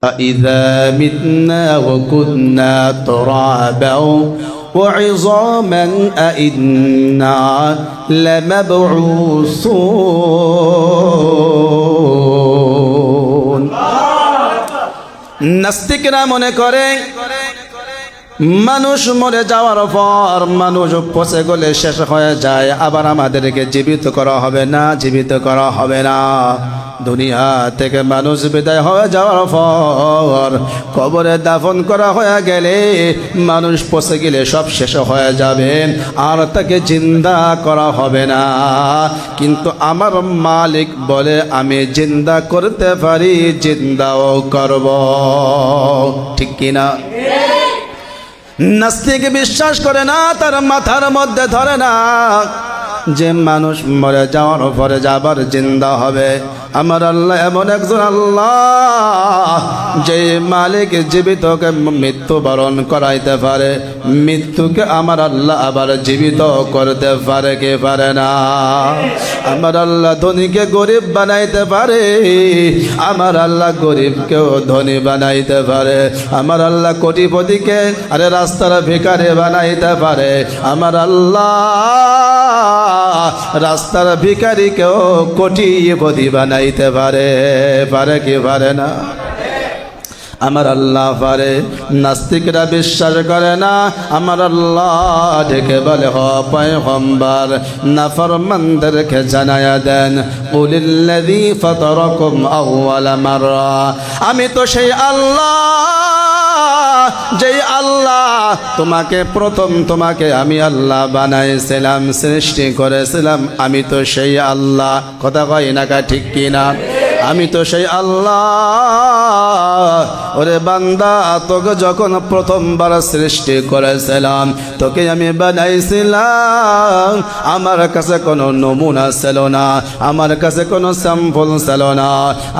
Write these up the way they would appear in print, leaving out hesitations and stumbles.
أإذا متنا وكنا ترابا وعظاما أإنا لمبعوثون নাস্তিকরা মনে করে মানুষ মরে যাওয়ার পর মানুষ পচে গলে শেষ হয়ে যায়, আবার আমাদেরকে জীবিত করা হবে না, জীবিত করা হবে না। দুনিয়া থেকে মানুষ বিদায় হয়ে যাওয়ার পর কবরে দাফন করা হয়ে গেলে মানুষ পচে গেলে সব শেষ হয়ে যাবে, আর তাকে জিন্দা করা হবে না। কিন্তু আমার মালিক বলে আমি জিন্দা করতে পারি, জিন্দাও করব, ঠিক কিনা? নাস্তিক বিশ্বাস করে না, তার মাথার মধ্যে ধরে না যে মানুষ মরে যাওয়ার পরে যাবার জিন্দা হবে। আমার আল্লাহ এমন একজন আল্লাহ যে মালিক জীবিতকে মৃত্যুবরণ করাইতে পারে, মৃত্যুকে আমার আল্লাহ আবার জীবিত করতে পারে কি পারে না? আমার আল্লাহ ধনীকে গরিব বানাইতে পারে, আমার আল্লাহ গরিবকেও ধনী বানাইতে পারে। আমার আল্লাহ কোটিপতিকে আরে রাস্তার ভিখারি বানাইতে পারে। আমার আল্লাহ রাস্তার ভিখারিকেও কোটিপতি বানাইতে পারে, পারে কি পারে না? আমার আল্লাহ পারে। নাস্তিকরা বিশ্বাস করে না। আমার আল্লাহ ডেকে বলে হ পয়গম্বর নাফরমানদেরকে জানায়া দেন, কুলিল্লাযী ফাতারাকুম আউওয়ালা মাররা, আমি তো সেই আল্লাহ যেই আল্লাহ তোমাকে আমি আল্লাহ বানাইছিলাম, সৃষ্টি করেছিলাম, আমি তো সেই আল্লাহ। কথা কয় না কা ঠিক কিনা? আমি তো সেই আল্লাহ। ওরে বান্দা, তোকে যখন প্রথমবার সৃষ্টি করেছিলাম, তোকে আমি বানাইছিলাম, আমার কাছে কোনো নমুনা ছিল না, আমার কাছে কোনো স্যাম্পল ছিল না।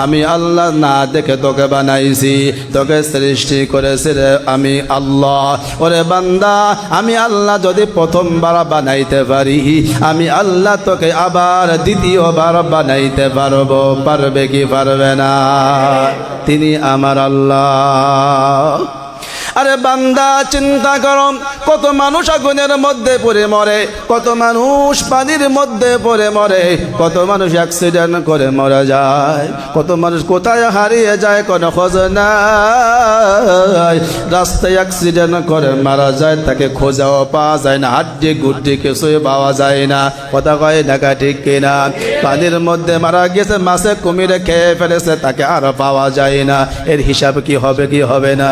আমি আল্লাহ না দেখে তোকে বানাইছি, তোকে সৃষ্টি করেছি রে আমি আল্লাহ। ওরে বান্দা, আমি আল্লাহ যদি প্রথমবার বানাইতে পারি, আমি আল্লাহ তোকে আবার দ্বিতীয়বার বানাইতে পারবো, পারবে কি পারবে না? তিনি আমার আল্লাহ। আরে বান্দা চিন্তা করো, কত মানুষ আগুনের মধ্যে পড়ে মরে, কত মানুষ পানির মধ্যে পড়ে মরে, কত মানুষ অ্যাক্সিডেন্ট করে মারা যায়, কত মানুষ কোথায় হারিয়ে যায় কোনো খোঁজ নাই। রাস্তায় অ্যাক্সিডেন্ট করে মারা যায়, তাকে খোঁজাও পাওয়া যায় না, হাড্ডি গুড্ডি কিছুই পাওয়া যায় না। কথা কয় ঢাকা ঠিক কিনা? পানির মধ্যে মারা গেছে, মাছে কুমিরে খেয়ে ফেলেছে, তাকে আর পাওয়া যায় না। এর হিসাব কি হবে কি হবে না?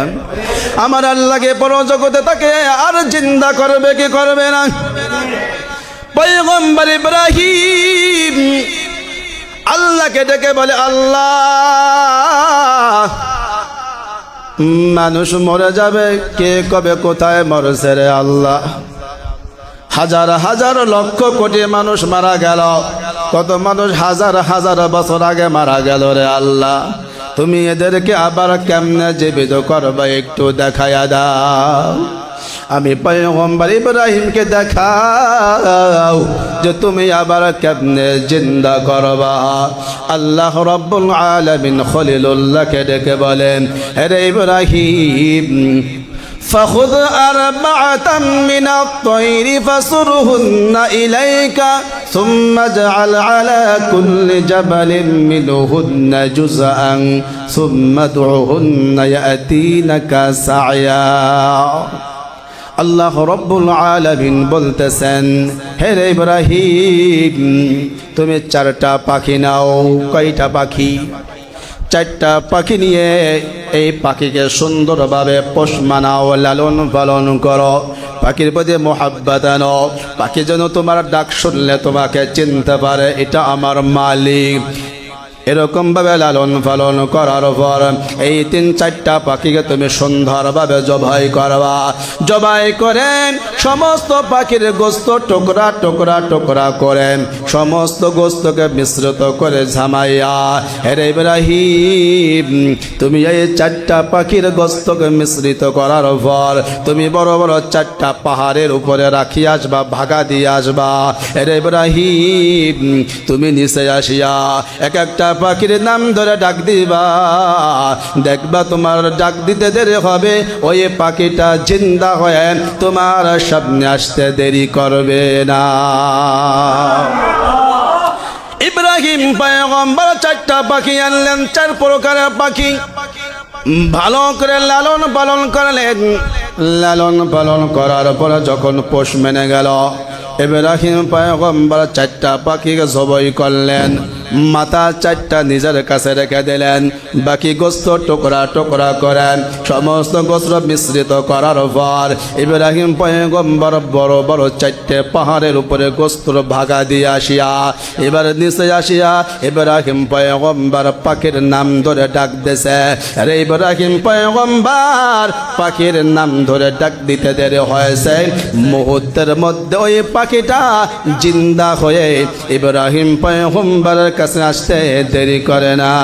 আমার আল্লাহকে পরজগতে তাকে আর জিন্দা করবে কি করবে না? পয়গম্বর ইব্রাহিম আল্লাহকে ডেকে বলে, আল্লাহ মানুষ মরে যাবে, কে কবে কোথায় মরছে রে আল্লাহ? হাজার হাজার লক্ষ কোটি মানুষ মারা গেল, কত মানুষ হাজার হাজার বছর আগে মারা গেল রে আল্লাহ। তুমি এদেরকে আবার কেমনে জীবিত করবে একটু দেখায়া দাও। আমি পয়গম্বর ইব্রাহিমকে দেখাও যে তুমি আবার কেমনে জিন্দা করবা। আল্লাহ রাব্বুল আলামিন খলিলুল্লাহকে ডেকে বলেন, হে ইব্রাহিম فخذ أربعة من الطير فصرهن إليك ثم اجعل على كل جبل منهن جزءا ثم ادعهن يأتينك سعيا। আল্লাহ রব্বুল আলামিন বলতেছেন, হে ইব্রাহিম তুমি 4টা পাখি নাও। কয়টা পাখি? 4টা পাখি নিয়ে এই পাখিকে সুন্দরভাবে পোষ মানাও, লালন পালন করো, পাখির প্রতি মোহাব্বত আনো। পাখি যেন তোমার ডাক শুনলে তোমাকে চিনতে পারে এটা আমার মালিক। এরকম ভাবে লালন পালন করার পর এই 3-4টা পাখিকে তুমি সুন্দরভাবে জবাই করবা। জবাই করেন সমস্ত পাখির গোস্ত টুকরা টুকরা টুকরা করেন, সমস্ত গোস্তকে মিশ্রিত করে ঝামাইয়া, হে ইব্রাহিম তুমি এই 4টা পাখির গোস্তকে মিশ্রিত করার পর তুমি বড় বড় 4টা পাহাড়ের উপরে রাখি আসবা, ভাগা দিয়ে আসবা। হে ইব্রাহিম তুমি নিচে আসিয়া এক একটা পাখির নাম ধরে ডাক দিবা, দেখবা তোমার ডাক দিতে দেরি হবে, ওই পাখিটা জিন্দা হয়ে তোমার সামনে আসতে দেরি করবে না। ইব্রাহিম পয়গম্বর 4টা পাখি আনলেন, 4 প্রকারের পাখি ভালো করে লালন পালন করলেন। লালন পালন করার পর যখন পোষ মেনে গেল, ইব্রাহিম পয়গম্বর 4টা পাখিকে জবাই করলেন, মাথা 4টা নিজের কাছে রেখে দিলেন, বাকি গোস্ত টুকরা টুকরা করেন। সমস্ত গোস্ত মিশ্রিত করার পর ইব্রাহিম পয়গম্বর বড় বড় 4টে পাহাড়ের উপরে গোস্ত ভাগা দিয়ে আসিয়া, এবার নিচে আসিয়া ইব্রাহিম পয়গম্বর পাখির নাম ধরে ডাক দিছে। আরে ইব্রাহিম পয়গম্বর পাখির নাম ধরে ডাক দিতে দেরি হয়েছে, মুহূর্তের মধ্যে ওই পাখিটা জিন্দা হয়ে ইব্রাহিম পয়গম্বরের কাছে আসতে দেরি করে না।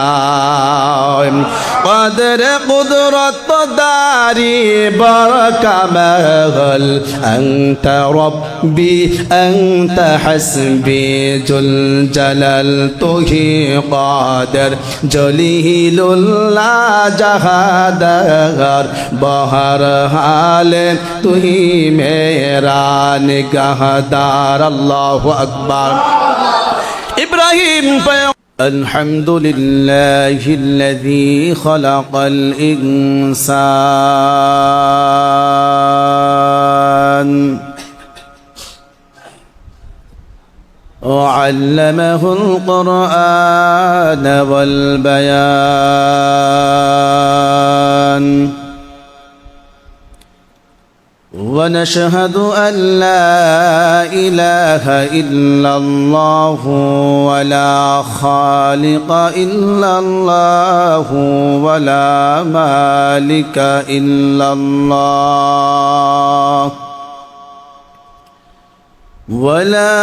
কদর কুদরত দারি বরকামাল আনতা রব্বি আনতা হাসবি জুল জালাল তুহি কদর জলিলুল্লাহ জাহাদার বহর হালে তুহি মেরা নিগাহদার। আল্লাহু আকবার। ইব্রাহিম الحمد لله الذي خلق الإنسان وعلمه القرآن والبيان، ونشهد أن لا إله إلا الله ولا خالق إلا الله ولا مالك إلا الله ولا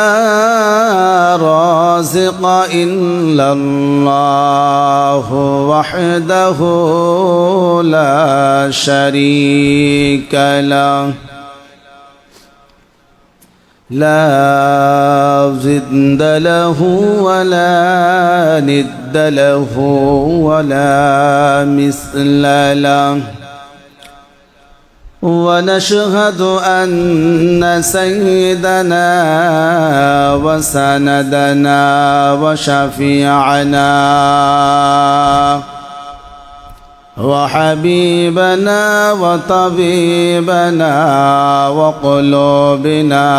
رازق إلا الله وحده لا شريك له لا ضد له ولا ند له ولا مثل له، ونشهد أن سيدنا وسندنا وشفيعنا وحبيبنا وطبيبنا وقلوبنا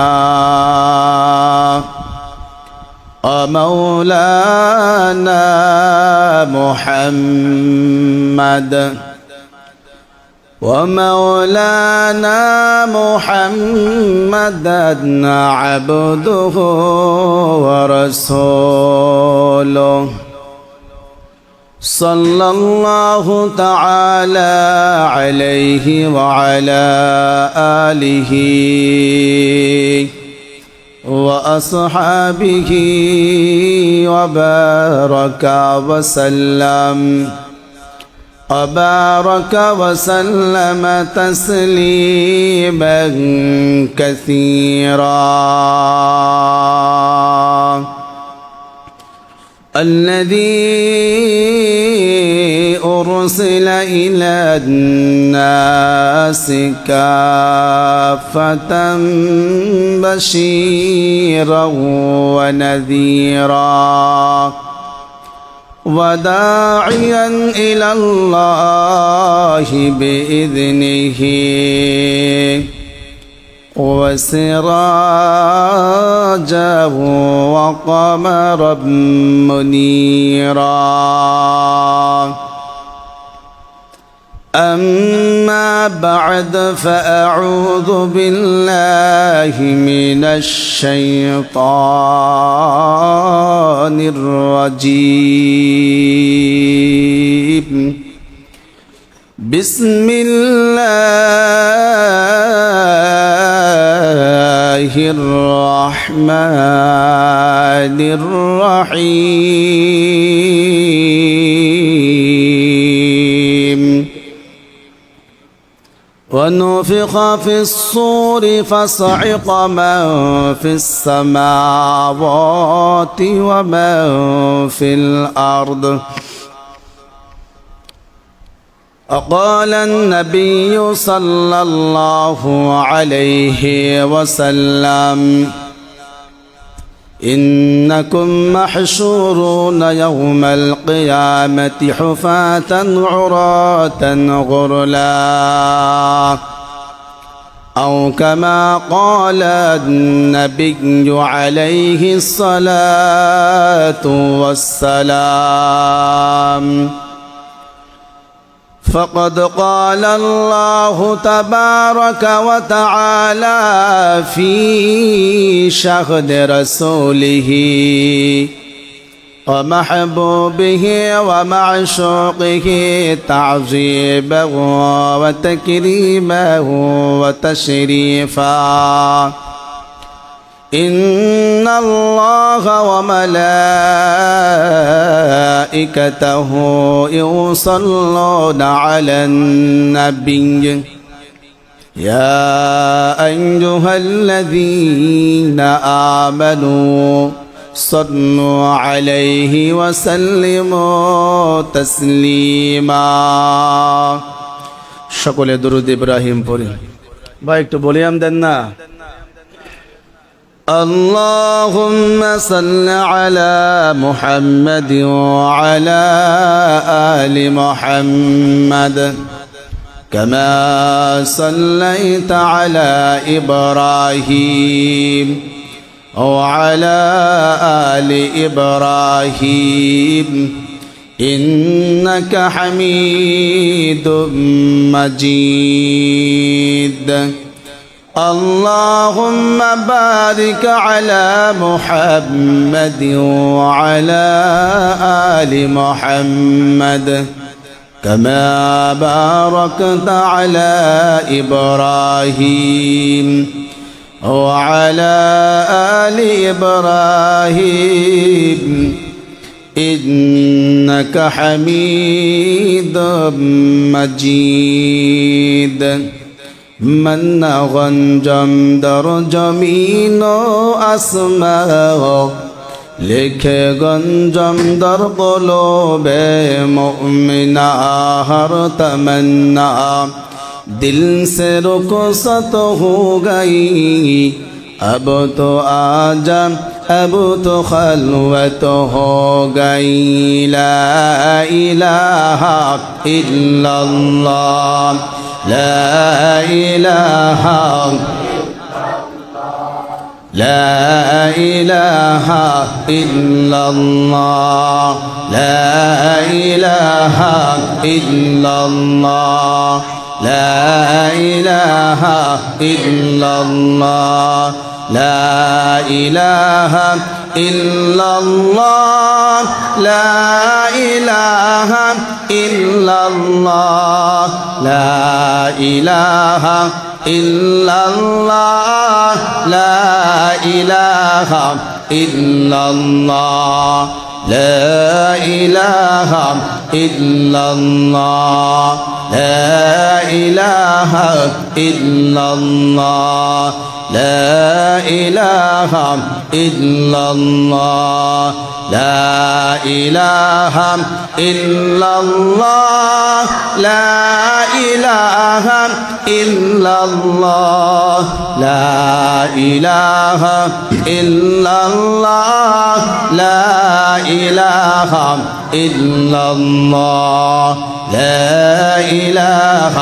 ومولانا محمد ومولانا محمدا عبده ورسوله صلى الله تعالى عليه وعلى آله وأصحابه وبارك وسلم وبارك وسلم تسليما كثيرا. الذي أرسل إلى الناس كافة بشيرا ونذيرا وداعيا إلى الله بإذنه وسراجا وقمرا منيرا. أما بعد فأعوذ بالله من الشيطان الرجيم. بسم الله الرحمن الرحيم. ونفخ في الصور فصعق من في السماوات ومن في الأرض وقال النبي صلى الله عليه وسلم إنكم محشورون يوم القيامة حفاة عراة غرلا أو كما قال النبي عليه الصلاة والسلام فقد قال الله تبارك وتعالى في شهد رسوله ومحبوبه ومعشوقه تعظيمه وتكريمه وتشريفا إن الله وملائكته يصلون على النبي يا أيها الذين آمنوا صلوا عليه وسلموا تسليما সকলে দরুদ ইব্রাহিম পড়ি ভাই একটু ভলিউম দেন না اللهم صل على محمد وعلى آل محمد كما صليت على إبراهيم وعلى آل إبراهيم إنك حميد مجيد اللهم بارك على محمد وعلى آل محمد كما باركت على إبراهيم وعلى آل إبراهيم إنك حميد مجيد من غنجم در جمین و اسماء لکھے گنجم در قلوب مؤمنہ ہر تمنا دل سے رخصت ہو گئی اب تو آجا اب تو خلوت ہو گئی لا الہ الا اللہ لا إله إلا الله لا إله إلا الله لا إله إلا الله لا إله إلا الله لا إله إلا الله لا إله إلا الله لا إله إلا الله لا إله إلا الله لا إله إلا الله لا إله إلا الله لا إله إلا الله لا إله إلا الله لا إله إلا الله لا إله إلا الله لا إله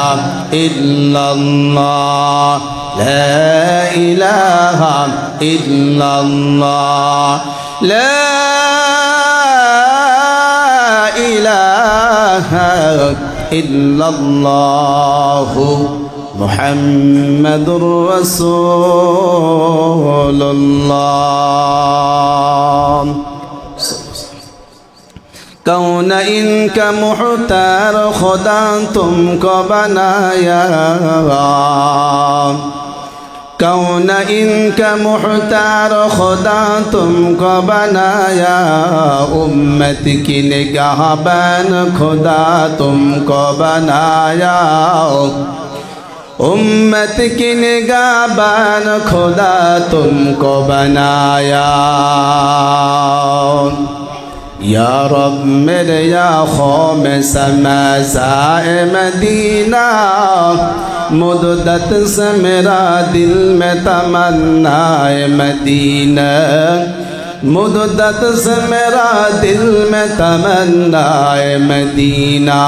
إلا الله لا إله إلا الله لا إله إلا الله محمد رسول الله कौन इनका मुख्तार खुदा तुमको बनाया कौन इनका मुख्तार खुदा तुमको बनाया उम्मत की निगाहबान खुदा तुमको बनाया उम्मत की निगाहबान खुदा तुमको बनाया या रब मेरे आँखों में समाज़ाए मदीना मुद्दत से मेरा दिल में तमन्नाए मदीना मुद्दत से मेरा दिल में तमन्नाए मदीना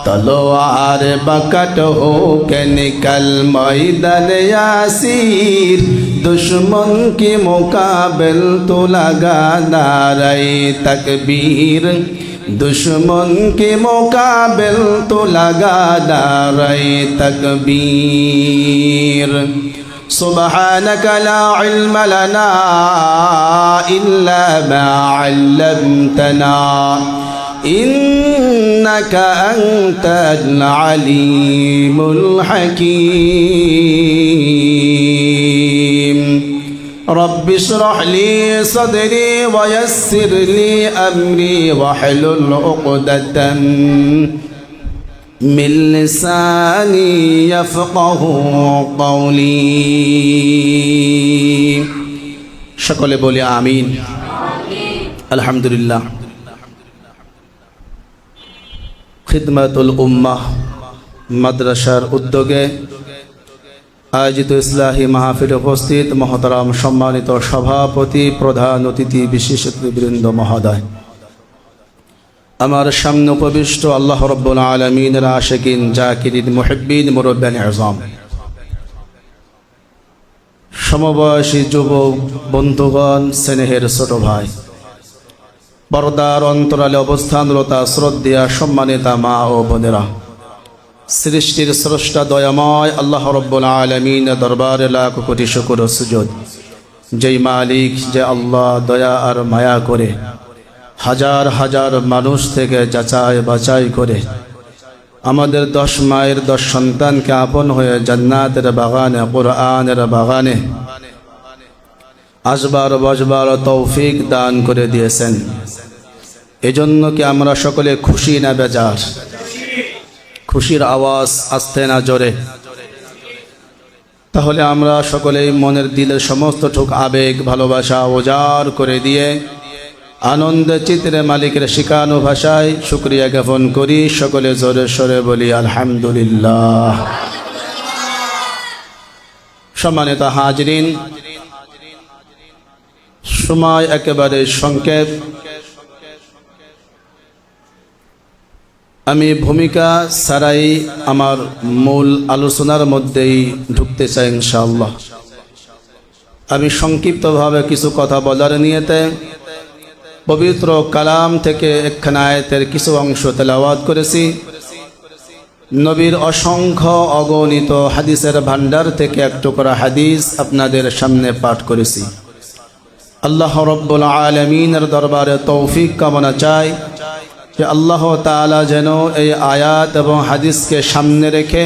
तलवार बकट हो के निकल मैदान यासीर दुश्मन के मुकाबिल तो लगा नारे तकबीर दुश्मन के मुकाबिल तो लगा नारे तकबीर सुब्हानक ला इल्म लना इल्ला मा अल्लमतना إنك أنت العليم الحكيم رب اشرح لي صدري ويسر لي أمري واحلل عقدة من لساني يفقه قولي সকলে বলি আমিন আলহামদুলিল্লাহ খিদমাতুল উম্মাহ মাদ্রাসার উদ্যোগে আয়োজিত ইসলাহি মাহফিলে উপস্থিত মহতারাম সম্মানিত সভাপতি প্রধান অতিথি বিশেষ অতিথিবৃন্দ মহোদয় আমার সামনে উপবিষ্ট আল্লাহ রাব্বুল আলামিনের আশিকিন জাকিরিন মুহিব্বিন মুরব্বিয়ান আযম সমবয়সী যুবক বন্ধুগণ স্নেহের ছোট ভাই পর্দার অন্তরালে অবস্থানরতা শ্রদ্ধেয়া সম্মানিতা মা ও বোনেরা সৃষ্টির স্রষ্টা দয়াময় আল্লাহ রাব্বুল আলামিন দরবারে লাখ কোটি শুকর ও সুজুদ যেই মালিক যে আল্লাহ দয়া আর মায়া করে হাজার হাজার মানুষ থেকে যাচাই বাছাই করে আমাদের 10 মায়ের 10 সন্তানকে আপন হয়ে জান্নাতের বাগানে কোরআনের বাগানে আসবার বসবার তৌফিক দান করে দিয়েছেন এজন্য কি আমরা সকলে খুশি না বেজার খুশির আওয়াজ আসতে না জোরে তাহলে আমরা সকলেই মনের দিলের সমস্ত ঠোক আবেগ ভালোবাসা উজাড় করে দিয়ে আনন্দে চিত্রে মালিকের শিখানো ভাষায় শুকরিয়া জ্ঞাপন করি সকলে জোরে সরে বলি আলহামদুলিল্লাহ সম্মানিত হাজরিন সময় একেবারে সংক্ষেপ আমি ভূমিকা ছাড়াই আমার মূল আলোচনার মধ্যেই ঢুকতে চাই ইনশাআল্লাহ আমি সংক্ষিপ্তভাবে কিছু কথা বলার নিয়তে পবিত্র কালাম থেকে একখানা আয়াতের কিছু অংশ তেলাওয়াত করেছি নবীর অসংখ্য অগণিত হাদিসের ভান্ডার থেকে এক টুকরা হাদিস আপনাদের সামনে পাঠ করেছি আল্লাহ রাব্বুল আলামিনের দরবারে তৌফিক কামনা চাই যে আল্লাহ তাআলা যেন এই আয়াত এবং হাদিসকে সামনে রেখে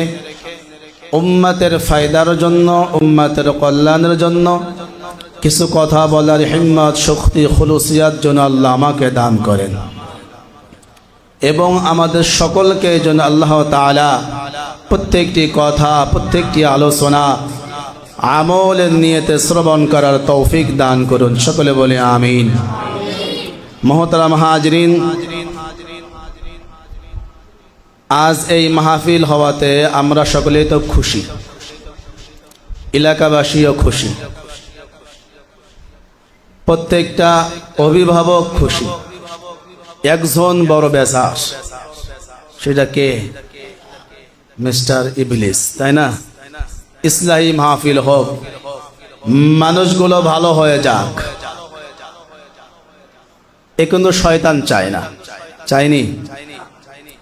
উম্মতের ফায়দার জন্য উম্মতের কল্যাণের জন্য কিছু কথা বলার হিম্মত শক্তি খুলুসিয়াত যেন আল্লাহ আমাকে দান করেন এবং আমাদের সকলকে যেন আল্লাহ তাআলা প্রত্যেকটি কথা প্রত্যেকটি আলোচনা আমলের নিয়তে শ্রবণ করার তৌফিক দান করুন সকলে বলে আমিন মুহতারাম হাজরিন আজ এই মাহফিল হওয়াতে আমরা সকলেই তো খুশি এলাকাবাসীও খুশি প্রত্যেকটা অভিভাবক খুশি একজন বড় বেজার সেটা কে মিস্টার ইবলিস তাই না ইসলাহি মাহফিল হোক মানুষগুলো ভালো হয়ে যাক এ কিন্তু শয়তান চায় না চায়নি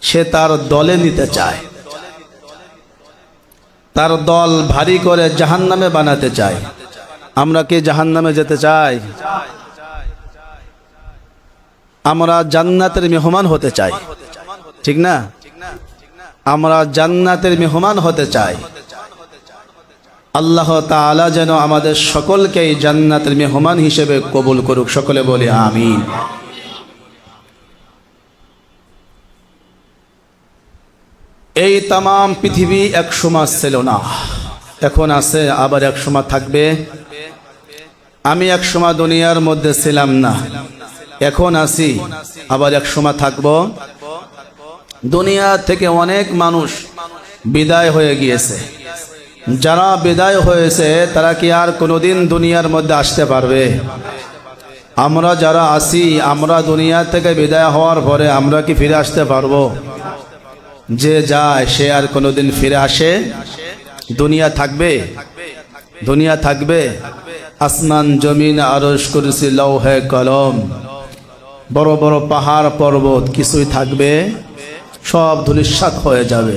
সে তার দলে নিতে চায় তার দল ভারী করে জাহান্নামে বানাতে চায় আমরা কি জাহান্নামে যেতে চাই আমরা জান্নাতের মেহমান হতে চাই ঠিক না আমরা জান্নাতের মেহমান হতে চাই আল্লাহ তাআলা যেন আমাদের সকলকে জান্নাতের মেহমান হিসেবে কবুল করুক সকলে বলে আমিন এই তাম পৃথিবী এক সময় ছিল না, এখন আছে, আবার এক সময় থাকবে। আমি এক সময় দুনিয়ার মধ্যে ছিলাম না, এখন আছি, আবার এক সময় থাকব। দুনিয়া থেকে অনেক মানুষ বিদায় হয়ে গিয়েছে। যারা বিদায় হয়েছে তারা কি আর কোনোদিন দুনিয়ার মধ্যে আসতে পারবে? আমরা যারা আছি, আমরা দুনিয়া থেকে বিদায় হওয়ার পরে আমরা কি ফিরে আসতে পারবো? যে যায় সে আর কোনোদিন ফিরে আসে? দুনিয়া থাকবে? দুনিয়া থাকবে? আসমান জমিন আরশ কুরসি লৌহে কলম বড় বড় পাহাড় পর্বত কিছুই থাকবে? সব ধূলিসাৎ হয়ে যাবে।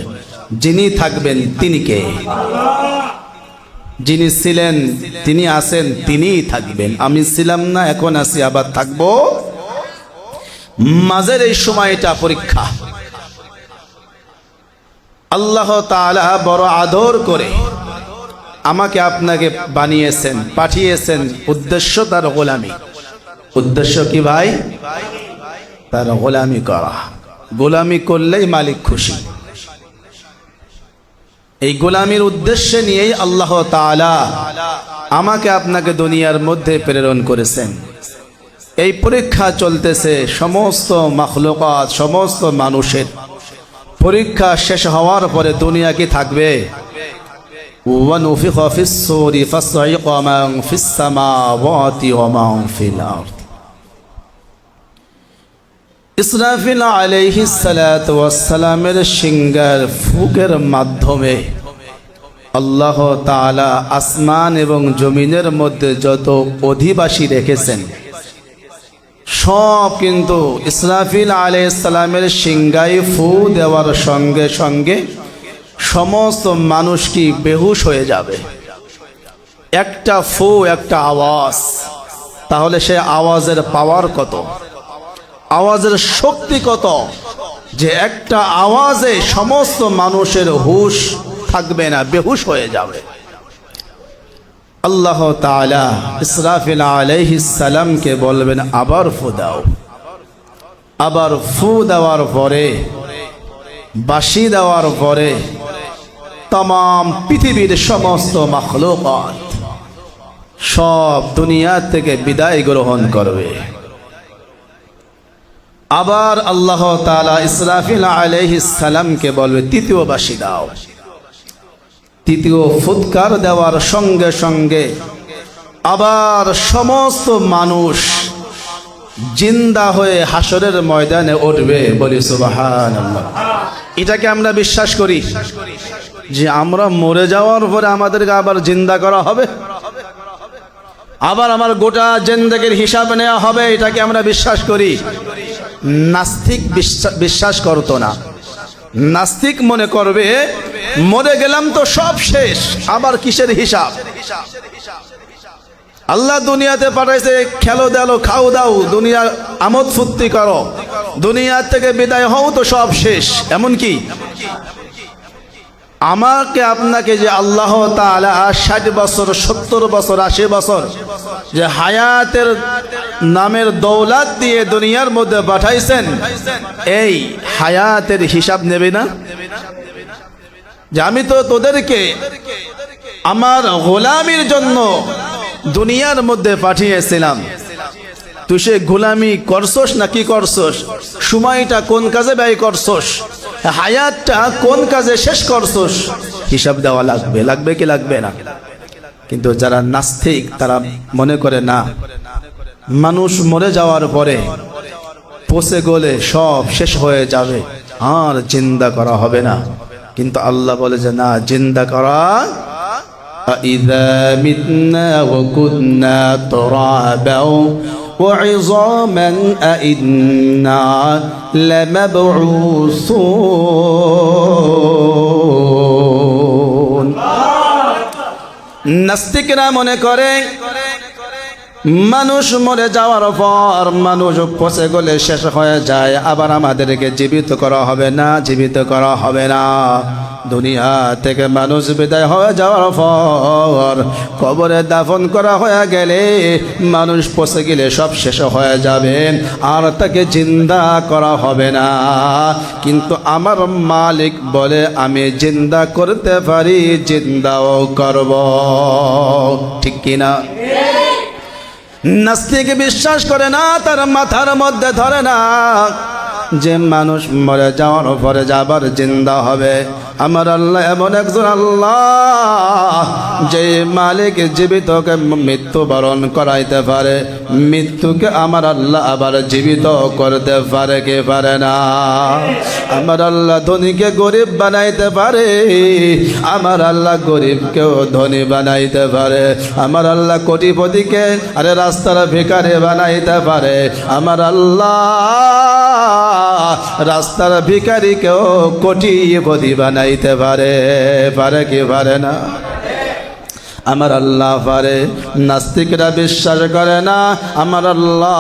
যিনি থাকবেন তিনি কে? যিনি ছিলেন, তিনি আছেন, তিনিই থাকবেন। আমি ছিলাম না, এখন আছি, আবার থাকবো। মাঝের এই সময়টা পরীক্ষা। আল্লাহ তাআলা বড় আদর করে আমাকে আপনাকে বানিয়েছেন, পাঠিয়েছেন। উদ্দেশ্য তার গোলামি। উদ্দেশ্য কি ভাই? তার গোলামি করা। গোলামি করলেই মালিক খুশি। এই গোলামির উদ্দেশ্যে নিয়েই আল্লাহ তাআলা আমাকে আপনাকে দুনিয়ার মধ্যে প্রেরণ করেছেন। এই পরীক্ষা চলতেছে সমস্ত মাখলুকাত, সমস্ত মানুষের। পরীক্ষা শেষ হওয়ার পরে দুনিয়া কি থাকবে? ওয়ানুফিখা ফিস-সূরি ফাসঈকা মান ফিস-সামাওয়াতি ওয়া মান ফিল-আরদ। ইসরাফিল আলাইহিস সালাতু ওয়াস সালামের সিংহার ফুকের মাধ্যমে আল্লাহ তাআলা আসমান এবং জমিনের মধ্যে যত অধিবাসী রেখেছেন সব কিন্তু ইসরাফিল আলাইহিস সালামের সিংহায় ফু দেওয়ার সঙ্গে সঙ্গে সমস্ত মানুষ কি বেহুশ হয়ে যাবে। একটা ফু, একটা আওয়াজ, তাহলে সে আওয়াজের পাওয়ার কত, আওয়াজের শক্তি কত, যে একটা আওয়াজে সমস্ত মানুষের হুশ থাকবে না, বেহুশ হয়ে যাবে। আল্লাহ তাআলা ইসরাফিল আলাইহিস সালামকে বলবেন আবার ফু দাও। আবার ফু দেওয়ার পরে, বাঁশি দেওয়ার পরে তাম পৃথিবীর সমস্ত মাখলুকাত সব দুনিয়া থেকে বিদায় গ্রহণ করবে। আবার আল্লাহ তাআলা ইসরাফিল আলাইহিস সালামকে বলবে তৃতীয় বাঁশি দাও। তৃতীয় ফুৎকার দেওয়ার সঙ্গে সঙ্গে আবার সমস্ত মানুষ জিন্দা হয়ে হাসরের ময়দানে উঠবে। বলি সুবহানাল্লাহ। এটাকে আমরা বিশ্বাস করি যে আমরা মরে যাওয়ার পরে আমাদেরকে আবার জিন্দা করা হবে, আবার আমার গোটা জিন্দেগীর হিসাব নেওয়া হবে। এটাকে আমরা বিশ্বাস করি। নাস্তিক বিশ্বাস করতো না। নাস্তিক মনে করবে মরে গেলাম তো সব শেষ, আবার কিসের হিসাব? আল্লাহ দুনিয়াতে পাঠাইছে, খেলো দেলো, খাও দাও, দুনিয়া আমোদ ফুর্তি করো, দুনিয়া থেকে বিদায় হও তো সব শেষ। এমন কি আমাকে আপনাকে যে আল্লাহ তাআলা 60 বছর, 70 বছর, 80 বছর যে হায়াতের নামের দৌলত দিয়ে দুনিয়ার মধ্যে পাঠাইছেন, এই হায়াতের হিসাব নেবে না? যে আমি তো তোদেরকে আমার গোলামির জন্য দুনিয়ার মধ্যে পাঠিয়েছিলাম, তুই সে গোলামি করছস না কি করছস? সময়টা কোন কাজে ব্যয় করছস? হায়াতটা কোন কাজে শেষ করছস? হিসাব দেওয়া লাগবে। লাগবে কি লাগবে না? কিন্তু যারা নাস্তিক তারা মনে করে না, মানুষ মরে যাওয়ার পরে পচে গলে সব শেষ হয়ে যাবে, আর জিন্দা করা হবে না। কিন্তু আল্লাহ বলে যে না, জিন্দা করা। إذا متنا وكنا ترابا وعظاما أئنا لمبعوثون। নাস্তিকরা মনে করে মানুষ মরে যাওয়ার পর মানুষ পচে গলে শেষ হয়ে যায়, আবার আমাদেরকে জীবিত করা হবে না, জীবিত করা হবে না। দুনিয়া থেকে মানুষ বিদায় হয়ে যাওয়ার পর কবরে দাফন করা হয়ে গেলে মানুষ পচে গেলে সব শেষ হয়ে যাবে, আর তাকে জিন্দা করা হবে না। কিন্তু আমার মালিক বলে আমি জিন্দা করতে পারি, জিন্দাও করব। ঠিক কিনা? নাস্তিক বিশ্বাস করে না, তার মাথার মধ্যে ধরে না যে মানুষ মরে যাওয়ার পরে যাবার জিন্দা হবে। আমার আল্লাহ এমন একজন আল্লাহ যে মালিক জীবিতকে মৃত্যুবরণ করাইতে পারে, মৃত্যুকে আমার আল্লাহ আবার জীবিত করতে পারে কি পারে না? আমার আল্লাহ ধনীকে গরিব বানাইতে পারে, আমার আল্লাহ গরিবকেও ধনী বানাইতে পারে। আমার আল্লাহ কোটিপতিকে আরে রাস্তার ভিখারি বানাইতে পারে। আমার আল্লাহ রাস্তার ভিখারিকেও কোটিপতি বানাইতে পারে, পারে কি পারে না? আমার আল্লাহ পারে। নাস্তিকরা বিশ্বাস করে না। আমার আল্লাহ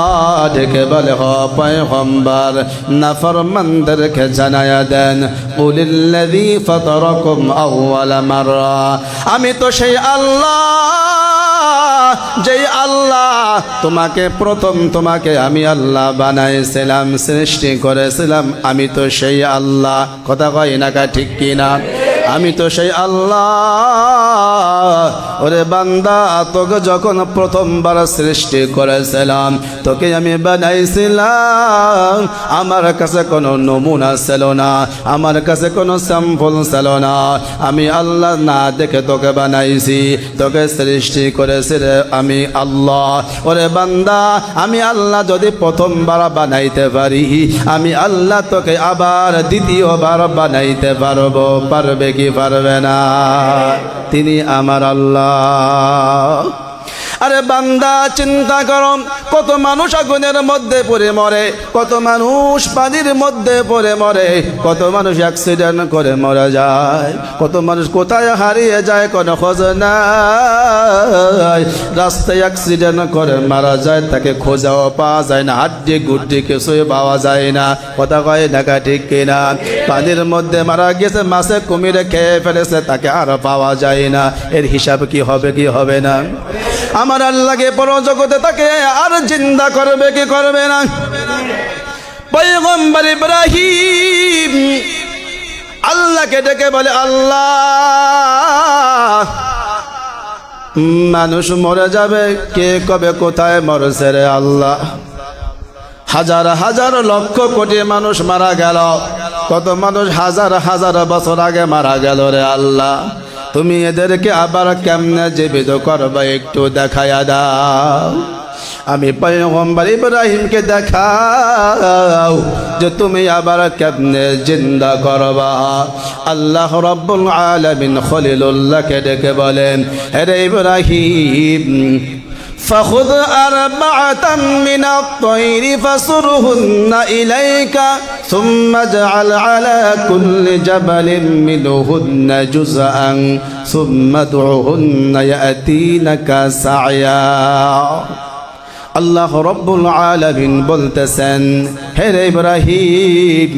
ডেকে বলে হ পয়গম্বর নাফরমানদেরকে জানায়া দেন, কুলিল্লাযী ফাতারাকুম আউওয়ালা মাররা, আমি তো সেই আল্লাহ যেই আল্লাহ তোমাকে আমি আল্লাহ বানাইছিলাম, সৃষ্টি করেছিলাম। আমি তো সেই আল্লাহ। কথা কয় না কা ঠিক কিনা? আমি তো সেই আল্লাহ। ওরে বান্দা, তোকে যখন প্রথমবার সৃষ্টি করেছিলাম, তোকে আমি বানাইছিলাম। আমার কাছে কোনো নমুনা ছিল না, আমার কাছে কোনো স্যাম্পল ছিল না। আমি আল্লাহ না দেখে তোকে বানাইছি, তোকে সৃষ্টি করেছি রে আমি আল্লাহ। ওরে বান্দা, আমি আল্লাহ যদি প্রথমবার বানাইতে পারি, আমি আল্লাহ তোকে আবার দ্বিতীয়বার বানাইতে পারবো। পারবে কি পারবে না? তিনি আমার আল্লাহ। আরে বান্দা চিন্তা করো, কত মানুষ আগুনের মধ্যে পড়ে মরে, কত মানুষ পানির মধ্যে পড়ে মরে, কত মানুষ অ্যাক্সিডেন্ট করে মরে যায়, কত মানুষ কোথায় হারিয়ে যায় কোনো খোঁজ নাই। রাস্তায় অ্যাক্সিডেন্ট করে মারা যায়, তাকে খোঁজাও পাওয়া যায় না, হাড্ডি গুড্ডি কিছুই পাওয়া যায় না। কথা কয় ঢাকা ঠিক কিনা? পানির মধ্যে মারা গেছে, মাছে কুমিরে খেয়ে ফেলেছে, তাকে আর পাওয়া যায় না। এর হিসাব কি হবে কি হবে না? আমার আল্লাহকে পর জগতে তাকে আর জিন্দা করবে কি করবে না? পয়গম্বর ইব্রাহিম আল্লাহকে ডেকে বলে, আল্লাহ মানুষ মরে যাবে, কে কবে কোথায় মরছে রে আল্লাহ? হাজার হাজার লক্ষ কোটি মানুষ মারা গেল, কত মানুষ হাজার হাজার বছর আগে মারা গেল রে আল্লাহ। তুমি এদেরকে আবার কেমনে জীবিত করবে একটু দেখায়া দাও। আমি পয়গম্বর ইব্রাহিমকে দেখাও যে তুমি আবার কেমনে জিন্দা করবা। আল্লাহ রাব্বুল আলামিন খলিলুল্লাহকে ডেকে বলেন, হে ইব্রাহিম فخذ أربعة من الطير فصرهن إليك ثم اجعل على كل جبل منهن جزءا ثم ادعهن يأتينك سعيا। আল্লাহ রব্বুল আলামিন বলতেছেন, হে ইব্রাহিম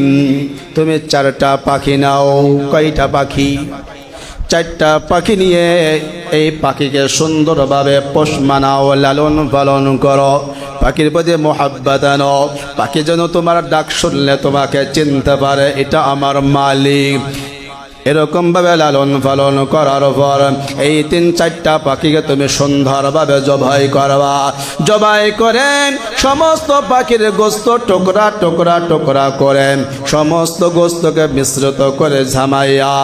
তুমি চারটা পাখি নাও। কয়টা পাখি? চারটা পাখি নিয়ে এই পাখিকে সুন্দরভাবে পোষ মানাও, লালন পালন করো, পাখির প্রতি মোহাব্বত আনো। পাখি যেন তোমার ডাক শুনলে তোমাকে চিনতে পারে, এটা আমার মালিক। এরকম ভাবে লালন পালন করার পর এই তিন চারটা পাখিকে তুমি সুন্দরভাবে জবাই করবা। জবাই করে সমস্ত পাখির গোস্ত টুকরা টুকরা টুকরা করে সমস্ত গোস্তকে মিশ্রিত করে ঝামাইয়া,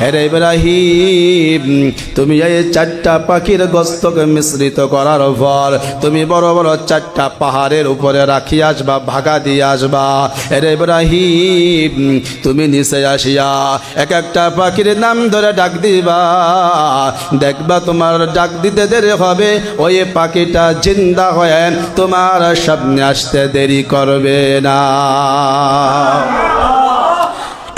হে ইব্রাহিম তুমি এই চারটা পাখির গোস্তকে মিশ্রিত করার পর তুমি বড় বড় চারটা পাহাড়ের উপরে রাখি আসবা, ভাগা দিয়ে আসবা। হে ইব্রাহিম তুমি নিচে আসিয়া এক একটা পাখির নাম ধরে ডাক দিবা, দেখবা তোমার ডাক দিতে দেরি হবে, ওই পাখিটা জিন্দা হয়ে তোমার সামনে আসতে দেরি করবে না।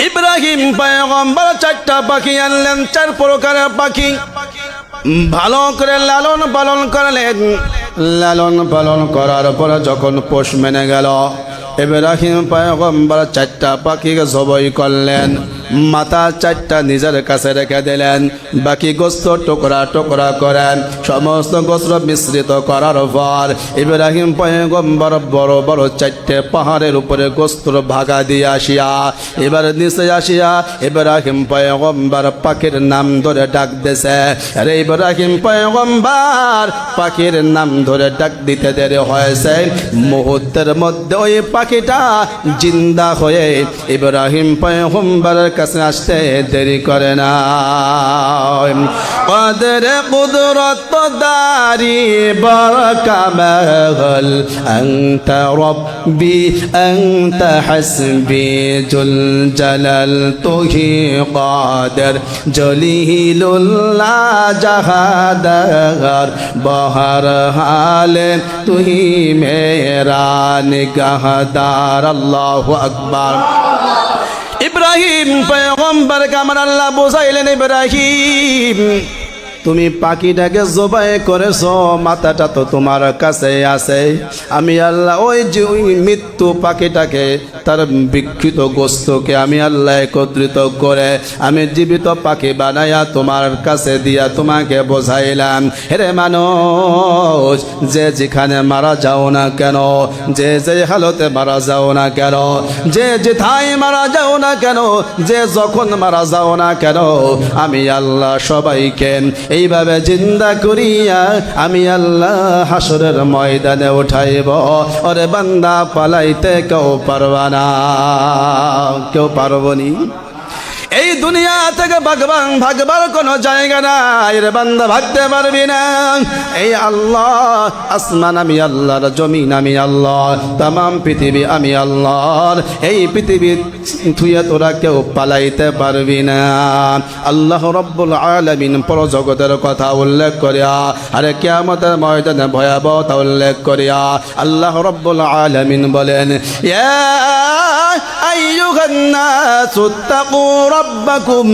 ইব্রাহিম পয়গম্বর চারটা পাখি আনলেন, চার প্রকারের পাখি ভালো করে লালন পালন করলেন। লালন পালন করার পরে যখন পোষ মেনে গেল, ইব্রাহিম পয়গম্বর 4টা পাখিকে জবাই করলেন, মাথা 4টা নিজের কাছে রেখে দিলেন, বাকি গোস্ত টুকরা টুকরা করেন। সমস্ত গোস্ত মিশ্রিত করার পর ইব্রাহিম পয়গম্বর বড় বড় 4টে পাহাড়ের উপরে গোস্ত ভাগা দিয়ে আসিয়া, এবার নিচে আসিয়া ইব্রাহিম পয়গম্বর পাখির নাম ধরে ডাক দিছে। আরে ইব্রাহিম পয়গম্বর পাখির নাম ধরে ডাক দিতে দেরি হয়েছে, মুহূর্তের মধ্যে ওই পাখিটা জিন্দা হয়ে ইব্রাহিম পয়গম্বরের কাছে আসতে দেরি করে না। কদর কুদরত দারি বরকামাল আনতা রব্বি আনতা হাসবি জুল জালাল তুহি কাদের জলিলুল্লাহ জাহাদার বহর হালে তুহি মেরা নিগাহদার। আল্লাহু আকবার। ইব্রাহিম পয়গম্বরকে আমার আল্লাহ বোঝাইলেন, ইব্রাহিম তুমি পাখিটাকে জবাই করেছো, মাথাটা তো তোমার কাছে আছে। আমি আল্লাহ ওই যে ওই মৃত্যু পাখিটাকে তার বিকৃত গোস্তকে আমি আল্লাহ একত্রিত করে আমি জীবিত পাখি বানাইয়া তোমার কাছে দিয়া তোমাকে বোঝাইলাম। হেরে মানুষ, যে যেখানে মারা যাও না কেন, যে যে হালতে মারা যাও না কেন, যে যেথায় মারা যাও না কেন, যে যখন মারা যাও না কেন, আমি আল্লাহ সবাইকে এইভাবে জিন্দা করিয়া আমি আল্লাহ হাসরের ময়দানে উঠাইব। ওরে বান্দা, পালাইতে কেউ পারবা না, কেউ পারবনি। এই দুনিয়া থেকে ভাগবার কোনো জায়গা নাই রে বান্দা, ভাগতে পারবি না। এই আল্লাহ, আসমান আমি আল্লাহর, জমিন আমি আল্লাহর, তামাম পৃথিবী আমি আল্লাহর। এই পৃথিবী থুয়ে তোরা কেউ পালাইতে পারবি না। আল্লাহ রব্বুল আলামিন পরজগতের কথা উল্লেখ করিয়া, আরে কিয়ামতের ময়দানে ভয়াবহতা উল্লেখ করিয়া আল্লাহ রব্বুল আলামিন বলেন, ইয়া আইয়ুহান নাসু তাকু রব্বাকুম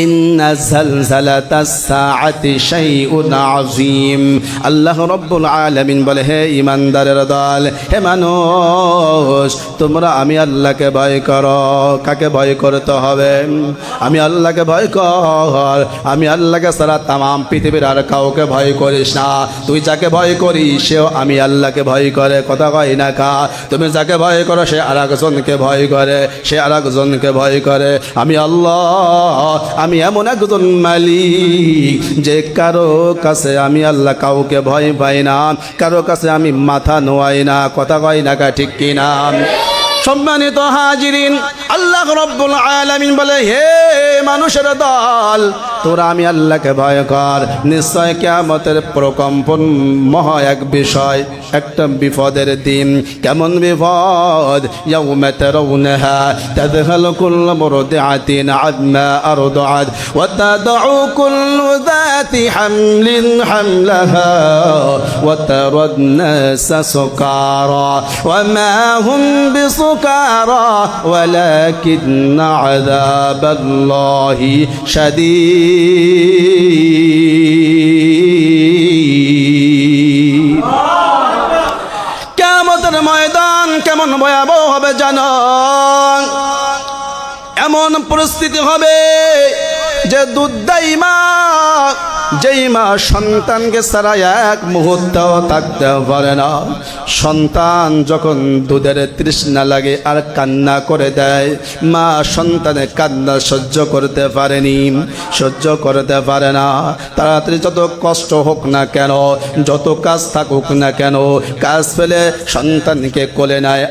ইন্না জালজালাতাস সাআতি শাইউন আযীম। আল্লাহ রব্বুল আলামিন বলে, হে ঈমানদারের দল, হে মানুষ, তোমরা আমি আল্লাহকে ভয় করো। কাকে ভয় করতে হবে? আমি আল্লাহকে ভয় কর। আমি আল্লাহকে ছাড়া তামাম পৃথিবীর আর কাউকে ভয় করিস না। তুই যাকে ভয় করিস সেও আমি আল্লাহকে ভয় করে, কথা কয় না কা? তুমি যাকে ভয় করো সে আর একজনকে ভয় করে, সে আর একজনকে ভয় করে। আমি আল্লাহ, আমি এমন একজন মালিক যে কারো কাছে আমি আল্লাহ কাউকে ভয় পাই না, কারো কাছে আমি মাথা নোয়াই না, কথা কয় না কা? ঠিক কিনা? সম্মানিত হাজিরিন, আল্লাহ রব্বুল আলামিন বলে, হে মানুষের দল, তোরা আমি আল্লাহকে ভয় কর। নিশ্চয় কিয়ামতের প্রকম্পন মহা এক বিষয়, একটা বিপদের দিন। কেমন বিপদ? ইয়াউমা তারাউনাহা তাযহালু কুল্লু মুরদিআতিন আম্মা আরদাআত ওয়া তাদউ কুল্লু যাতি হামলিন হামলাহা ওয়া তারাদ নাসা সুকারা ওয়া মা হুম বিসুকারা ওয়ালাকিন্না আযাবাল্লাহি শাদীদ। কিয়ামতের ময়দান কেমন ভয়াবহ হবে জানো? এমন পরিস্থিতি হবে যে দুধদায়ী মা, যেই মা সন্তানকে ছাড়া এক মুহূর্তও থাকতে পারে না, সন্তান যখন দুধের তৃষ্ণা লাগে আর কান্না করে দেয়, মা সন্তানের কান্না সহ্য করতে পারেনি, সহ্য করতে পারে না। তাড়াতাড়ি যত কষ্ট হোক না কেন, যত কাজ থাকুক না কেন, কাজ ফেলে সন্তানকে কোলে নেয়